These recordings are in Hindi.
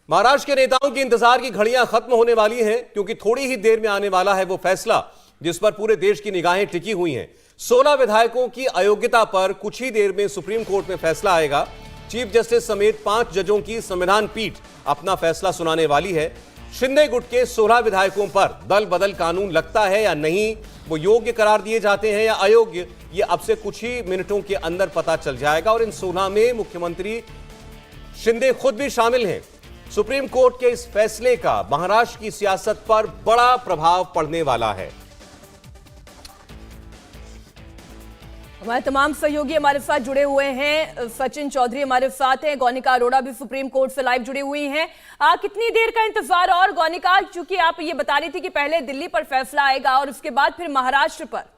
महाराष्ट्र के नेताओं के इंतजार की घड़ियां खत्म होने वाली हैं, क्योंकि थोड़ी ही देर में आने वाला है वो फैसला जिस पर पूरे देश की निगाहें टिकी हुई हैं। 16 विधायकों की अयोग्यता पर कुछ ही देर में सुप्रीम कोर्ट में फैसला आएगा। चीफ जस्टिस समेत 5 जजों की संविधान पीठ अपना फैसला सुनाने वाली है। शिंदे गुट के 16 विधायकों पर दल बदल कानून लगता है या नहीं, वो योग्य करार दिए जाते हैं या अयोग्य, ये अब से कुछ ही मिनटों के अंदर पता चल जाएगा। और इन 16 में मुख्यमंत्री शिंदे खुद भी शामिल हैं। सुप्रीम कोर्ट के इस फैसले का महाराष्ट्र की सियासत पर बड़ा प्रभाव पड़ने वाला है। हमारे तमाम सहयोगी हमारे साथ जुड़े हुए हैं। सचिन चौधरी हमारे साथ हैं, गौनिका अरोड़ा भी सुप्रीम कोर्ट से लाइव जुड़ी हुई हैं। कितनी देर का इंतजार? और गौनिका, चूंकि आप ये बता रही थी कि पहले दिल्ली पर फैसला आएगा और उसके बाद फिर महाराष्ट्र पर।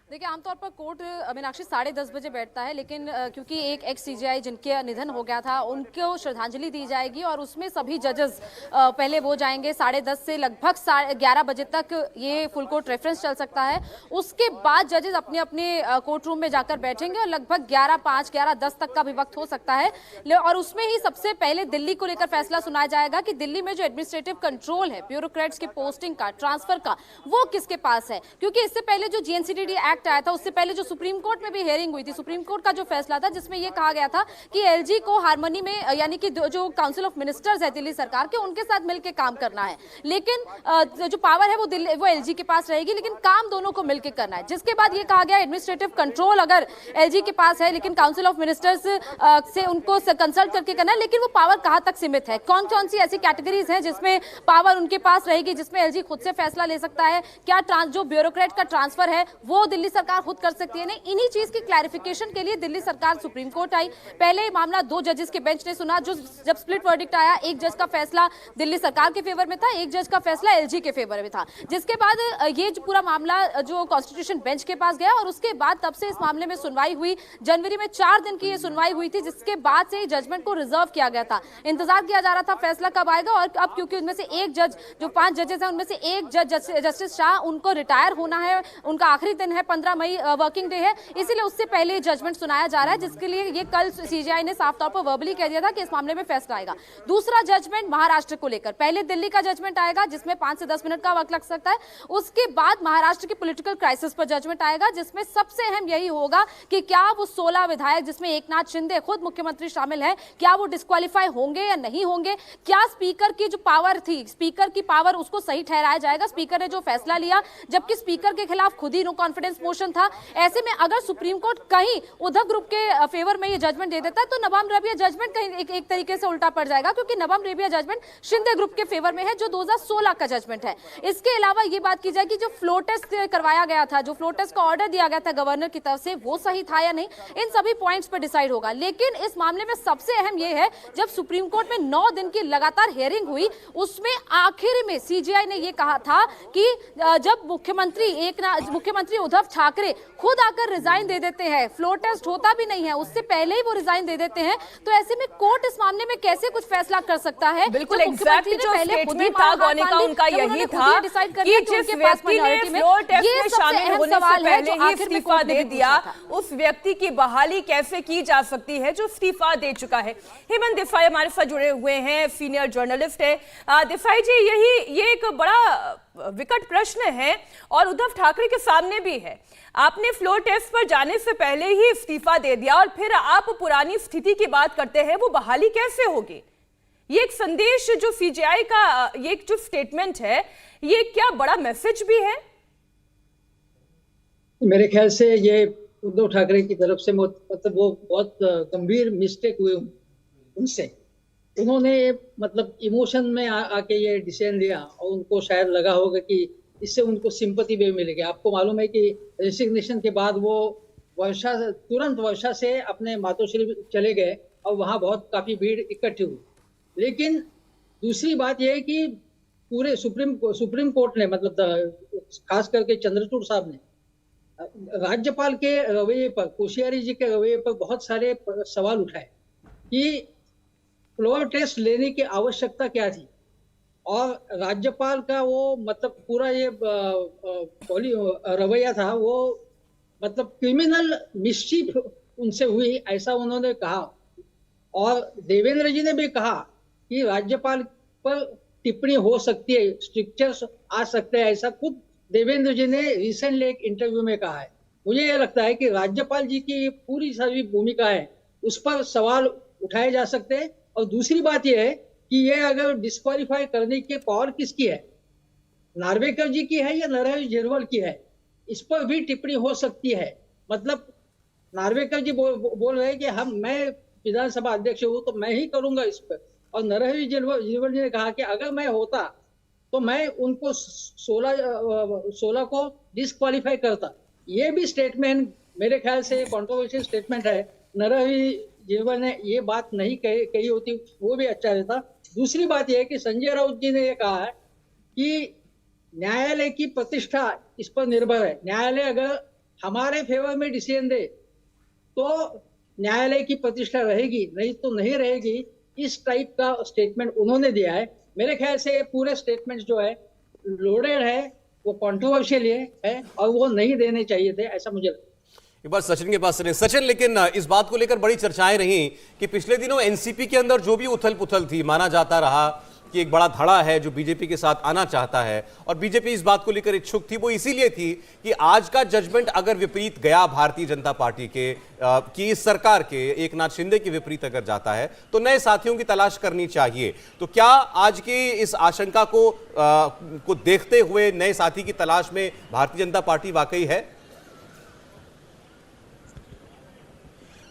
देखिए, आमतौर पर कोर्ट मीनाक्षी 10:30 बजे बैठता है, लेकिन क्योंकि एक एक्स सीजेआई जिनके निधन हो गया था उनको श्रद्धांजलि दी जाएगी और उसमें सभी जजेस पहले वो जाएंगे। 10:30 से लगभग 11 बजे तक ये फुल कोर्ट रेफरेंस चल सकता है। उसके बाद जजेस अपने अपने कोर्ट रूम में जाकर बैठेंगे और लगभग 11:05, 11:10 तक का भी वक्त हो सकता है। और उसमें ही सबसे पहले दिल्ली को लेकर फैसला सुनाया जाएगा कि दिल्ली में जो एडमिनिस्ट्रेटिव कंट्रोल है ब्यूरोक्रेट्स की पोस्टिंग का, ट्रांसफर का, वो किसके पास है। क्योंकि इससे पहले जो जीएनसीटीडी एक्ट आया था, उससे पहले जो सुप्रीम कोर्ट में भी हियरिंग हुई थी, सुप्रीम कोर्ट का जो फैसला था जिसमें यह कहा गया था कि एलजी को हार्मनी में, यानी कि जो काउंसिल ऑफ मिनिस्टर्स है दिल्ली सरकार के, उनके साथ मिलकर काम करना है। लेकिन जो पावर है वो एलजी के पास रहेगी, लेकिन काम दोनों को मिलकर करना है। जिसके बाद ये कहा गया एडमिनिस्ट्रेटिव कंट्रोल अगर एलजी के पास है, लेकिन काउंसिल ऑफ मिनिस्टर्स से उनको कंसल्ट करके करना है। लेकिन वो पावर कहां तक सीमित है, कौन कौन सी ऐसी कैटेगरीज हैं जिसमें पावर उनके पास रहेगी, जिसमें एलजी खुद से फैसला ले सकता है। क्या जो ब्यूरोक्रेट का ट्रांसफर है वो दिल्ली सरकार खुद कर सकती है, नहीं। इन्हीं चीज की क्लैरिफिकेशन के लिए दिल्ली सरकार सुप्रीम कोर्ट आई। पहले मामला 2 जजेस के बेंच ने सुना। जब स्प्लिट वर्डिक्ट आया, एक जज का फैसला दिल्ली सरकार के फेवर में था, एक जज का फैसला एलजी के फेवर में था। जिसके बाद ये जो पूरा मामला जो कॉन्स्टिट्यूशन बेंच के पास गया और उसके बाद तब से इस मामले में सुनवाई हुई। जनवरी में 4 दिन की ये सुनवाई हुई थी, जिसके बाद से जजमेंट को रिजर्व किया गया था। इंतजार किया जा रहा था फैसला कब आएगा। और अब क्योंकि उनमें से एक जज, जो 5 जजेस हैं उनमें से एक जज जस्टिस शाह, उनको रिटायर होना है, उनका आखिरी दिन है 15 मई वर्किंग डे है, इसीलिए उससे पहले जजमेंट सुनाया जा रहा है। जिसके लिए ये कल सीजेआई ने साफ तौर पर वर्बली कह दिया था कि इस मामले में फैसला आएगा। दूसरा जजमेंट महाराष्ट्र को लेकर, पहले दिल्ली का जजमेंट आएगा जिसमें 5 से 10 मिनट का वक्त लग सकता है। उसके बाद महाराष्ट्र की पॉलिटिकल क्राइसिस पर जजमेंट आएगा, जिसमें सबसे अहम यही होगा कि क्या वो 16 विधायक, जिसमें एकनाथ शिंदे खुद मुख्यमंत्री शामिल है, क्या वो डिस्क्वालीफाई होंगे या नहीं होंगे। क्या स्पीकर की जो पावर थी, स्पीकर की पावर, उसको सही ठहराया जाएगा। स्पीकर ने जो फैसला लिया, जबकि स्पीकर के खिलाफ खुद ही नो कॉन्फिडेंस मोशन था। ऐसे में अगर सुप्रीम कोर्ट कहीं उद्धव ग्रुप के फेवर में ये जजमेंट दे देता है तो नबाम रेबिया जजमेंट कहीं एक तरीके से उल्टा पड़ जाएगा, क्योंकि नबाम रेबिया जजमेंट शिंदे ग्रुप के फेवर में है, जो 2016 का जजमेंट है। इसके अलावा ये बात की जाए कि जो फ्लो टेस्ट करवाया गया था, जो फ्लो टेस्ट का ऑर्डर दिया गया था गवर्नर की तरफ से, वो सही था या नहीं, इन सभी पॉइंट्स पर डिसाइड होगा। लेकिन इस मामले में सबसे अहम ये है, जब सुप्रीम कोर्ट में 9 दिन की लगातार हियरिंग हुई, उसमें आखिर में सीजेआई ने यह कहा था कि जब मुख्यमंत्री उद्धव ठाकरे खुद आकर रिजाइन दे देते हैं, फ्लो टेस्ट होता भी नहीं है, उससे पहले ही वो रिजाइन दे देते हैं, तो ऐसे में कोर्ट इस मामले में कैसे कुछ फैसला कर सकता है। बिल्कुल एग्जैक्टली जो स्टेटमेंट था गौनिका, उनका यही था कि जिस व्यक्ति ने फ्लोर टेस्ट में शामिल होने से पहले ही इस्तीफा दे दिया, उस व्यक्ति की बहाली कैसे की जा सकती है जो इस्तीफा दे चुका है। हेमंत देसाई हमारे साथ जुड़े हुए हैं, सीनियर जर्नलिस्ट है। देसाई जी, ये एक बड़ा विकट प्रश्न है और उद्धव ठाकरे के सामने भी है। आपने फ्लोर टेस्ट पर जाने से पहले ही इस्तीफा दे दिया और फिर आप पुरानी स्थिति की बात करते हैं, वो बहाली कैसे होगी? ये एक संदेश जो सीजेआई का, ये जो स्टेटमेंट है, ये क्या बड़ा मैसेज भी है? मेरे ख्याल से ये उद्धव ठाकरे की तरफ से मतलब वो बहुत गंभीर मिस्टेक हुई उनसे। उन्होंने मतलब इमोशन में आके ये डिसीजन लिया और उनको शायद लगा होगा कि इससे उनको सिंपैथी भी मिलेगी। आपको मालूम है कि रेसिग्नेशन के बाद वो तुरंत वर्षा से अपने मातोश्री चले गए और वहाँ काफी भीड़ इकट्ठी हुई। लेकिन दूसरी बात यह है कि पूरे सुप्रीम कोर्ट ने, मतलब खास करके चंद्रचूड़ साहब ने राज्यपाल के रवैये पर, कोश्यारी जी के रवैये पर बहुत सारे सवाल उठाए कि फ्लोर टेस्ट लेने की आवश्यकता क्या थी, और राज्यपाल का वो मतलब पूरा ये रवैया था, वो मतलब क्रिमिनल मिस्चीफ उनसे हुई, ऐसा उन्होंने कहा। और देवेंद्र जी ने भी कहा कि राज्यपाल पर टिप्पणी हो सकती है, स्ट्रिक्चर्स आ सकते हैं, ऐसा खुद देवेंद्र जी ने रिसेंटली एक इंटरव्यू में कहा है। मुझे यह लगता है कि राज्यपाल जी की पूरी सारी भूमिका है उस पर सवाल उठाए जा सकते हैं। और दूसरी बात यह है कि यह अगर डिस्क्वालीफाई करने की पावर किसकी है, नार्वेकर जी की है या नरहरि झिरवल की है, इस पर भी टिप्पणी हो सकती है। मतलब नार्वेकर जी बोल रहे हैं कि मैं विधानसभा अध्यक्ष हूं तो मैं ही करूंगा इस पर, और नरहरि झिरवल जी ने कहा कि अगर मैं होता तो मैं उनको 16 को डिस्क्वालीफाई करता। ये भी स्टेटमेंट मेरे ख्याल से कंट्रोवर्शियल स्टेटमेंट है। नरहरि झिरवल ने ये बात नहीं कही होती वो भी अच्छा रहता। दूसरी बात यह है कि संजय राउत जी ने ये कहा है कि न्यायालय की प्रतिष्ठा इस पर निर्भर है। न्यायालय अगर हमारे फेवर में डिसीजन दे तो न्यायालय की प्रतिष्ठा रहेगी, नहीं तो नहीं रहेगी। इस टाइप का स्टेटमेंट उन्होंने दिया है। मेरे ख्याल से ये पूरे स्टेटमेंट जो है लोडेड है, वो कंट्रोवर्शियल है और वो नहीं देने चाहिए थे, ऐसा मुझे लगता है। एक बार सचिन के पास चलें। सचिन, लेकिन इस बात को लेकर बड़ी चर्चाएं रही कि पिछले दिनों एनसीपी के अंदर जो भी उथल पुथल थी, माना जाता रहा कि एक बड़ा धड़ा है जो बीजेपी के साथ आना चाहता है, और बीजेपी इस बात को लेकर इच्छुक थी। वो इसीलिए थी कि आज का जजमेंट अगर विपरीत गया भारतीय जनता पार्टी के की इस सरकार के, एक नाथ शिंदे के विपरीत अगर जाता है तो नए साथियों की तलाश करनी चाहिए। तो क्या आज की इस आशंका को देखते हुए नए साथी की तलाश में भारतीय जनता पार्टी वाकई है?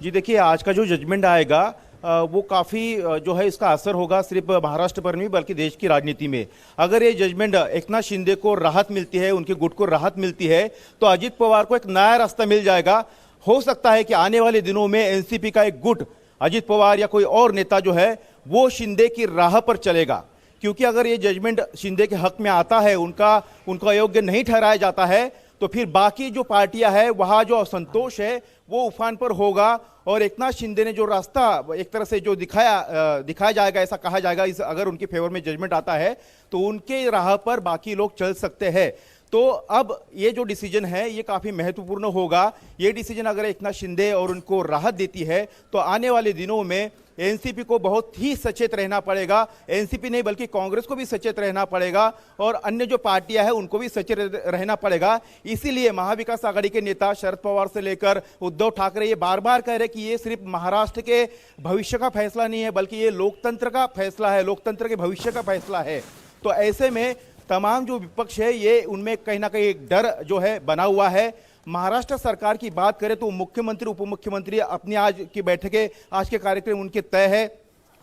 जी देखिए, आज का जो जजमेंट आएगा वो काफ़ी जो है इसका असर होगा सिर्फ महाराष्ट्र पर नहीं बल्कि देश की राजनीति में। अगर ये जजमेंट एकनाथ शिंदे को राहत मिलती है, उनके गुट को राहत मिलती है, तो अजित पवार को एक नया रास्ता मिल जाएगा। हो सकता है कि आने वाले दिनों में एनसीपी का एक गुट, अजित पवार या कोई और नेता जो है वो शिंदे की राह पर चलेगा। क्योंकि अगर ये जजमेंट शिंदे के हक में आता है, उनका अयोग्य नहीं ठहराया जाता है, तो फिर बाकी जो पार्टियां हैं वहाँ जो असंतोष है वो उफान पर होगा। और एकनाथ शिंदे ने जो रास्ता एक तरह से जो दिखाया जाएगा, ऐसा कहा जाएगा, अगर उनके फेवर में जजमेंट आता है तो उनके राह पर बाकी लोग चल सकते हैं। तो अब ये जो डिसीजन है ये काफ़ी महत्वपूर्ण होगा। ये डिसीजन अगर एकनाथ शिंदे और उनको राहत देती है तो आने वाले दिनों में एनसीपी को बहुत ही सचेत रहना पड़ेगा। एनसीपी नहीं बल्कि कांग्रेस को भी सचेत रहना पड़ेगा और अन्य जो पार्टियां हैं उनको भी सचेत रहना पड़ेगा। इसीलिए महाविकास आघाड़ी के नेता शरद पवार से लेकर उद्धव ठाकरे ये बार बार कह रहे कि ये सिर्फ महाराष्ट्र के भविष्य का फैसला नहीं है बल्कि ये लोकतंत्र का फैसला है, लोकतंत्र के भविष्य का फैसला है। तो ऐसे में तमाम जो विपक्ष है ये उनमें कहीं ना कहीं एक डर जो है बना हुआ है। महाराष्ट्र सरकार की बात करें तो मुख्यमंत्री उप मुख्यमंत्री अपनी आज की बैठकें, आज के कार्यक्रम उनके तय है।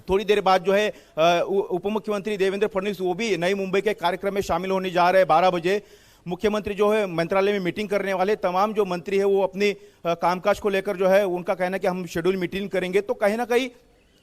थोड़ी देर बाद जो है उप मुख्यमंत्री देवेंद्र फडणवीस वो भी नई मुंबई के कार्यक्रम में शामिल होने जा रहे हैं। 12 बजे मुख्यमंत्री जो है मंत्रालय में मीटिंग करने वाले। तमाम जो मंत्री है वो अपनी कामकाज को लेकर जो है उनका कहना है कि हम शेड्यूल मीटिंग करेंगे। तो कहीं ना कहीं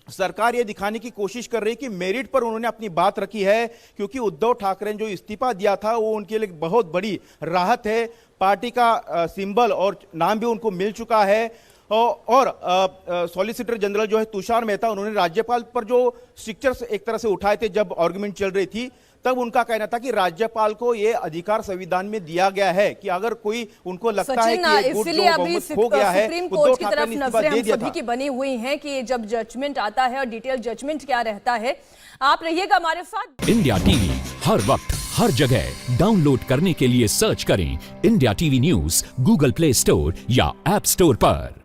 सरकार ये दिखाने की कोशिश कर रही है कि मेरिट पर उन्होंने अपनी बात रखी है, क्योंकि उद्धव ठाकरे ने जो इस्तीफा दिया था वो उनके लिए बहुत बड़ी राहत है। पार्टी का सिंबल और नाम भी उनको मिल चुका है। और सॉलिसिटर जनरल जो है तुषार मेहता, उन्होंने राज्यपाल पर जो स्ट्रिक्चर्स एक तरह से उठाए थे जब आर्गुमेंट चल रही थी, तब उनका कहना था कि राज्यपाल को ये अधिकार संविधान में दिया गया है कि अगर कोई उनको लगता है कि ये गुट जो बहुमत हो गया है, सुप्रीम कोर्ट की तरफ नजरें हम सभी की बनी हुई हैं कि जब जजमेंट आता है और डिटेल जजमेंट क्या रहता है। आप रहिएगा हमारे साथ। इंडिया टीवी हर वक्त हर जगह डाउनलोड करने के लिए सर्च करें India TV news Google play store या ऐप स्टोर पर।